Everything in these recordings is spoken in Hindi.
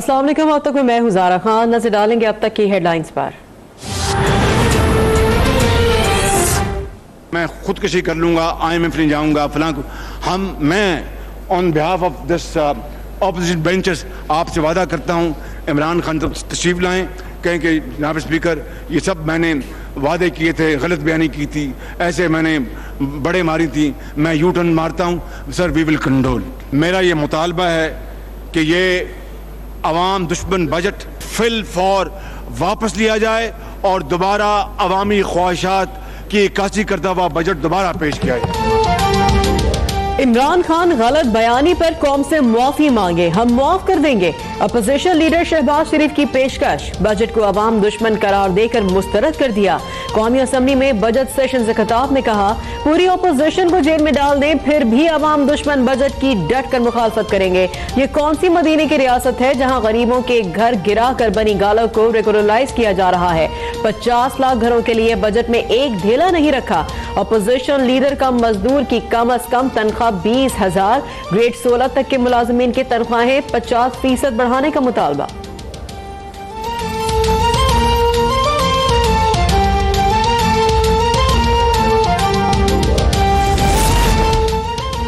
अस्सलाम वालेकुम, अब तक मैं हूं ज़ारा खान। नजर डालेंगे अब तक की हेडलाइंस पर। मैं खुदकशी कर लूंगा, IMF नहीं जाऊंगा, फलां मैं on behalf of this opposition benches आपसे वादा करता हूं इमरान खान तशरीफ लाएं, कहें कि जनाब स्पीकर ये सब मैंने वादे किए थे, गलत बयानी की थी, ऐसे मैंने बड़े मारी थी, मैं यू टर्न मारता हूं सर, वी विल कंडोल। मेरा ये मुतालबा है कि ये अवाम दुश्मन बजट फिल फॉर वापस लिया जाए और दोबारा अवामी ख्वाहिशात की इक्कासी करता हुआ बजट दोबारा पेश किया जाए। इमरान खान गलत बयानी पर कौम से मुआफी मांगे, हम मुआफ कर देंगे। अपोजिशन लीडर शहबाज शरीफ की पेशकश, बजट को अवाम दुश्मन करार देकर मुस्तरद कर दिया। कौमी असम्बली में बजट सेशन से खिताब में कहा, पूरी अपोजिशन को जेल में डाल दें फिर भी अवाम दुश्मन बजट की डट कर मुखालफत करेंगे। ये कौन सी मदीने की रियासत है जहां गरीबों के घर गिरा कर बनी गालों को रेगुलराइज किया जा रहा है। 50 लाख घरों के लिए बजट में एक ढेला नहीं रखा। अपोजिशन लीडर का मजदूर की कम अज कम तनख्वाह 20,000, ग्रेड 16 तक के मुलाजमीन की तनख्वाहें 50% बढ़ाने का मुतालबा।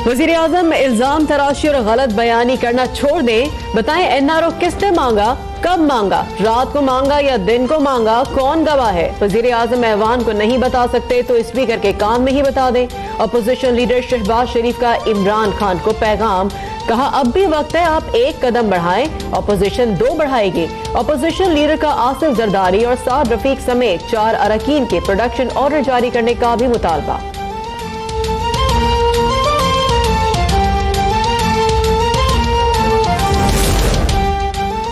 वज़ीर आज़म इल्जाम तराशी और गलत बयानी करना छोड़ दें, बताएं NRO किसने मांगा, कब मांगा, रात को मांगा या दिन को मांगा, कौन गवाह है। वज़ीर आज़म ऐवान को नहीं बता सकते तो स्पीकर के कान में ही बता दें। अपोजिशन लीडर शहबाज शरीफ का इमरान खान को पैगाम, कहा अब भी वक्त है आप एक कदम बढ़ाएं, अपोजिशन 2 बढ़ाएगी। अपोजिशन लीडर का आसिफ जरदारी और साद रफीक समेत 4 अरकान के प्रोडक्शन ऑर्डर जारी करने का भी मुतालबा।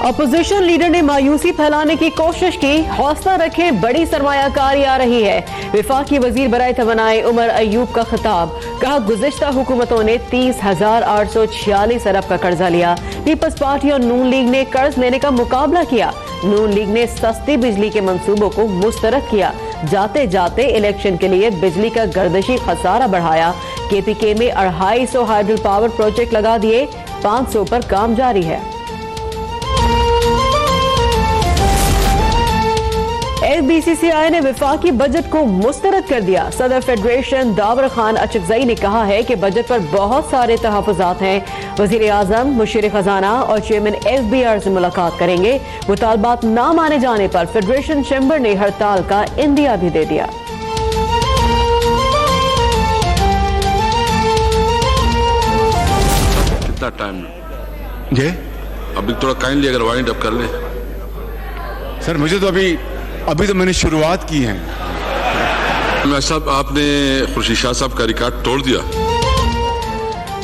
अपोजिशन लीडर ने मायूसी फैलाने की कोशिश की, हौसला रखें बड़ी सरमायाकारी आ रही है। विफाकी वजीर बराए तवानाई उमर अयूब का खिताब, कहा गुज़िश्ता हुकूमतों ने 30,846 अरब का कर्जा लिया। पीपल्स पार्टी और नून लीग ने कर्ज लेने का मुकाबला किया। नून लीग ने सस्ती बिजली के मंसूबों को मुस्तरद किया। जाते जाते इलेक्शन के लिए बिजली का गर्दिशी खसारा बढ़ाया। KPK में 250 हाइड्रो पावर प्रोजेक्ट लगा दिए, 500 पर काम जारी है। FBCCI ने विफाकी बजट को मुस्तरद कर दिया। सदर फेडरेशन दावर खान अचकजई ने कहा है कि बजट पर बहुत सारे तहफ़्फ़ुज़ात हैं। वज़ीर आज़म, मुशीर खजाना और चेयरमैन FBR से मुलाकात करेंगे। मुतालबात ना माने जाने पर फेडरेशन चैम्बर ने हड़ताल का इंदिया भी दे दिया। कितना टाइम जी अभी थोड़ा काइंडली अगर वाइंड अप कर ले सर, मुझे तो अभी तो मैंने शुरुआत की है। मैं साहब, आपने खुर्शीद शाह साहब का रिकॉर्ड तोड़ दिया।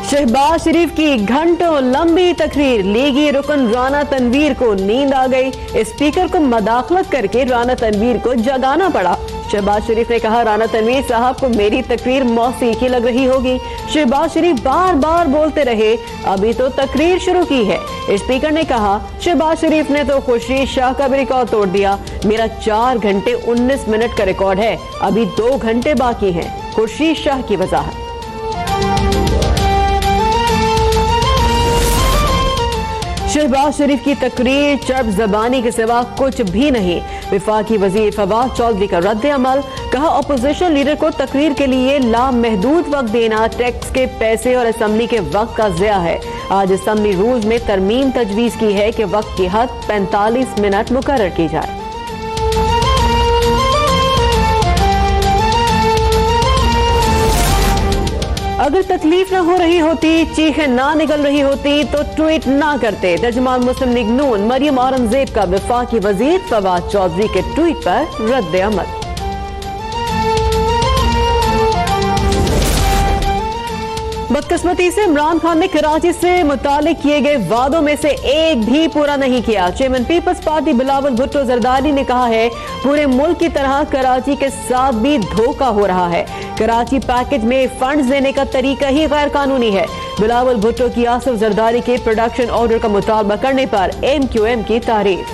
शहबाज शरीफ की घंटों लंबी तकरीर, लीगी रुकन राना तनवीर को नींद आ गई। स्पीकर को मदाखलत करके राना तनवीर को जगाना पड़ा। शहबाज शरीफ ने कहा, राना तनवीर साहब को मेरी तकरीर मौसीकी लग रही होगी। शहबाज शरीफ बार बार बोलते रहे, अभी तो तकरीर शुरू की है। स्पीकर ने कहा, शहबाज शरीफ ने तो खुर्शीद शाह का भी रिकॉर्ड तोड़ दिया। मेरा 4 घंटे 19 मिनट का रिकॉर्ड है, अभी 2 घंटे बाकी हैं। खुर्शीद शाह की वजाहत। शहबाज शरीफ की तकरीर चर्ब जबानी के सिवा कुछ भी नहीं। विफाकी वजीर फवाद चौधरी का रद्द अमल, कहा अपोजिशन लीडर को तकरीर के लिए लामहदूद वक्त देना टैक्स के पैसे और असम्बली के वक्त का ज़िया है। आज असम्बली रूल्स में तरमीम तजवीज़ की है कि वक्त की हद 45 मिनट मुकर्रर की जाए। अगर तकलीफ ना हो रही होती, चीखें ना निकल रही होती तो ट्वीट ना करते। तर्जुमान मुस्लिम लीग नून मरियम औरंगजेब का विफाकी वजीर फवाद चौधरी के ट्वीट पर रद्द अमल। बदकिस्मती से इमरान खान ने कराची से मुतालिक किए गए वादों में से एक भी पूरा नहीं किया। चेयरमैन पीपल्स पार्टी बिलावल भुट्टो जरदारी ने कहा है, पूरे मुल्क की तरह कराची के साथ भी धोखा हो रहा है। कराची पैकेज में फंड्स देने का तरीका ही गैर कानूनी है। बिलावल भुट्टो की आसिफ जरदारी के प्रोडक्शन ऑर्डर का मुतालबा करने पर MQM की तारीफ।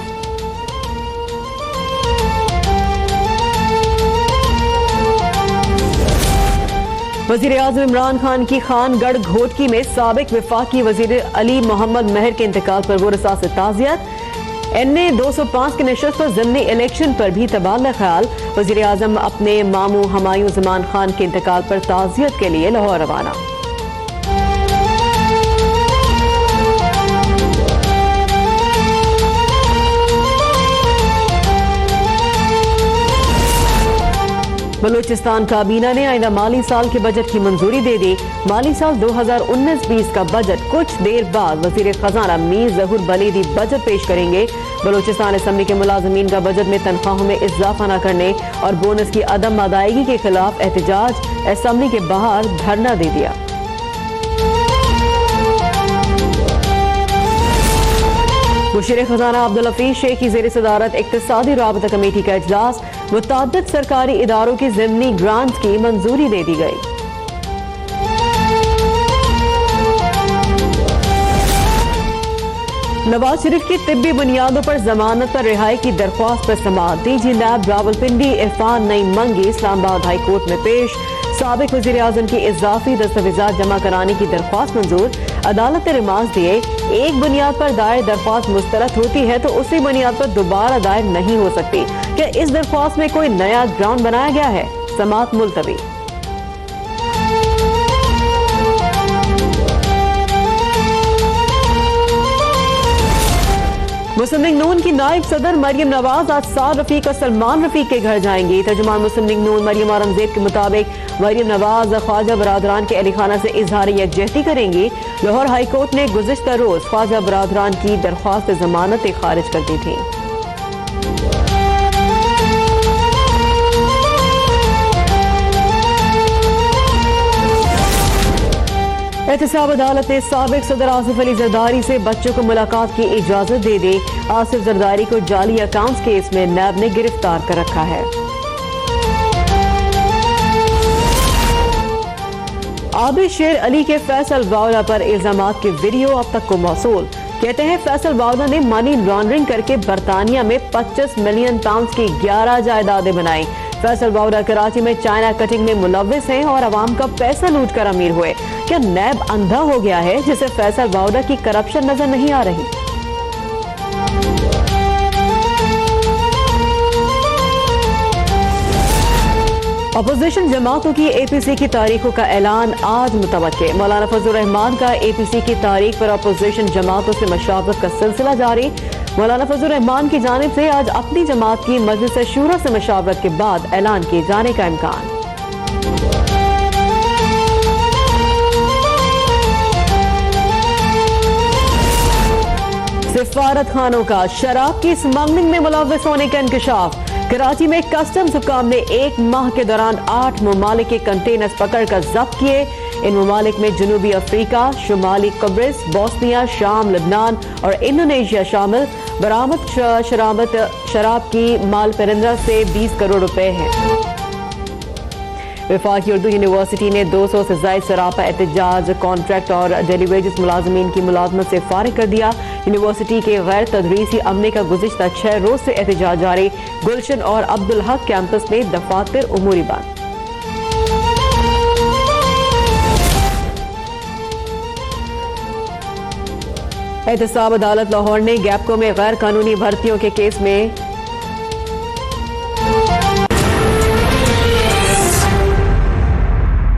वजीर आज़म इमरान खान की खानगढ़ घोटकी में साबिक वफाकी वजीर अली मोहम्मद महर के इंतकाल पर वरसा से ताज़ियत। NA 205 की नशस्त पर ज़िमनी इलेक्शन पर भी तबादला ख्याल। वजीर आज़म अपने मामू हमायूं ज़मान खान के इंतकाल पर ताज़ियत के लिए लाहौर रवाना। बलूचिस्तान काबीना ने आइंदा माली साल के बजट की मंजूरी दे दी। माली साल 2019-20 का बजट कुछ देर बाद वजीर खजाना मीर जहूर बलीदी बजट पेश करेंगे। बलूचिस्तान असम्बली के मुलाजमीन का बजट में तनख्वाहों में इजाफा न करने और बोनस की अदम अदायगी के खिलाफ एहतजाज, असम्बली के बाहर धरना दे दिया। मुशीर खजाना अब्दुल हफीज शेख की ज़ेर सदारत इक्तिसादी राबता कमेटी का इजलास। मुतअद्दिद सरकारी इदारों की ज़िमनी ग्रांट्स की मंजूरी दे दी गई। नवाज शरीफ की तिब्बी बुनियादों पर जमानत पर रिहाई की दरख्वास्त पर समाअत। DG नैब रावलपिंडी इरफान नईम मंगी इस्लामाबाद हाई कोर्ट में पेश। साबिक वज़ीर आज़म की इजाफी दस्तावेजात जमा कराने की दरख्वास्त मंजूर। अदालत ने रिमांड दिए। एक बुनियाद पर दायर दरख्वास्त मुस्तरद होती है तो उसी बुनियाद पर दोबारा दायर नहीं हो सकती। क्या इस दरख्वास्त में कोई नया ग्राउंड बनाया गया है? समाअत मुलतवी। मुस्लिम लीग नून की नायब सदर मरियम नवाज आज सार रफीक और सलमान रफीक के घर जाएंगी। तर्जुमान मुस्लिम लीग नून मरियम औरंगजेब के मुताबिक मरियम नवाज ख्वाजा बरादरान के अली खाना से इजहार यकजहती करेंगी। लाहौर हाई कोर्ट ने गुज़िश्ता रोज ख्वाजा बरादरान की दरख्वास्त जमानत खारिज कर दी थी। एहतसाब अदालत ने साबिक सदर आसिफ अली जरदारी से बच्चों को मुलाकात की इजाजत दे दी। आसिफ जरदारी को जाली अकाउंट्स केस में नैब ने गिरफ्तार कर रखा है। आबिद शेर अली के फैसल बावला पर इल्जामात के वीडियो अब तक को मौसूल। कहते हैं फैसल बावला ने मनी लॉन्ड्रिंग करके बरतानिया में 25 मिलियन पाउंड की 11 जायदादें बनाई। फैसल बावला कराची में चाइना कटिंग में मुलव्विस हैं और अवाम का पैसा लूट कर अमीर हुए। क्या नैब अंधा हो गया है जिसे फैसल बावला की करप्शन नजर नहीं आ रही? अपोजिशन जमातों की APC की तारीखों का ऐलान आज मुतवक्के। मौलाना फजलुर रहमान का APC की तारीख पर अपोजिशन जमातों से मशावरत का सिलसिला जारी। मौलाना फजलुर रहमान की जानिब से आज अपनी जमात की मजलिस शूरा से मशावरत के बाद ऐलान किए जाने का इम्कान। सिफारत खानों का शराब की स्मगलिंग में मुलव्विस होने का इंकशाफ। कराची में कस्टम्स हुकाम ने 1 माह के दौरान 8 ममालिक के कंटेनर्स पकड़कर जब्त किए। इन ममालिक में जनूबी अफ्रीका, शुमाली कब्रिस, बोस्निया, शाम, लबनान और इंडोनेशिया शामिल। बरामद शराब की माल परिंदा से 20 करोड़ रुपए हैं। वफाकी उर्दू यूनिवर्सिटी ने 200 से ज्यादा सरापा एहतजाज, कॉन्ट्रैक्ट और डेली वेजेस मुलाजमीन की मुलाजमत से फारिग कर दिया। यूनिवर्सिटी के गैर तदरीसी अमले का गुज़िश्ता 6 रोज से एहतजाज जारी। गुलशन और अब्दुल हक कैंपस में दफातर उमूरी बंद। एहतसाब अदालत लाहौर ने गैपको में गैर कानूनी भर्तियों के केस में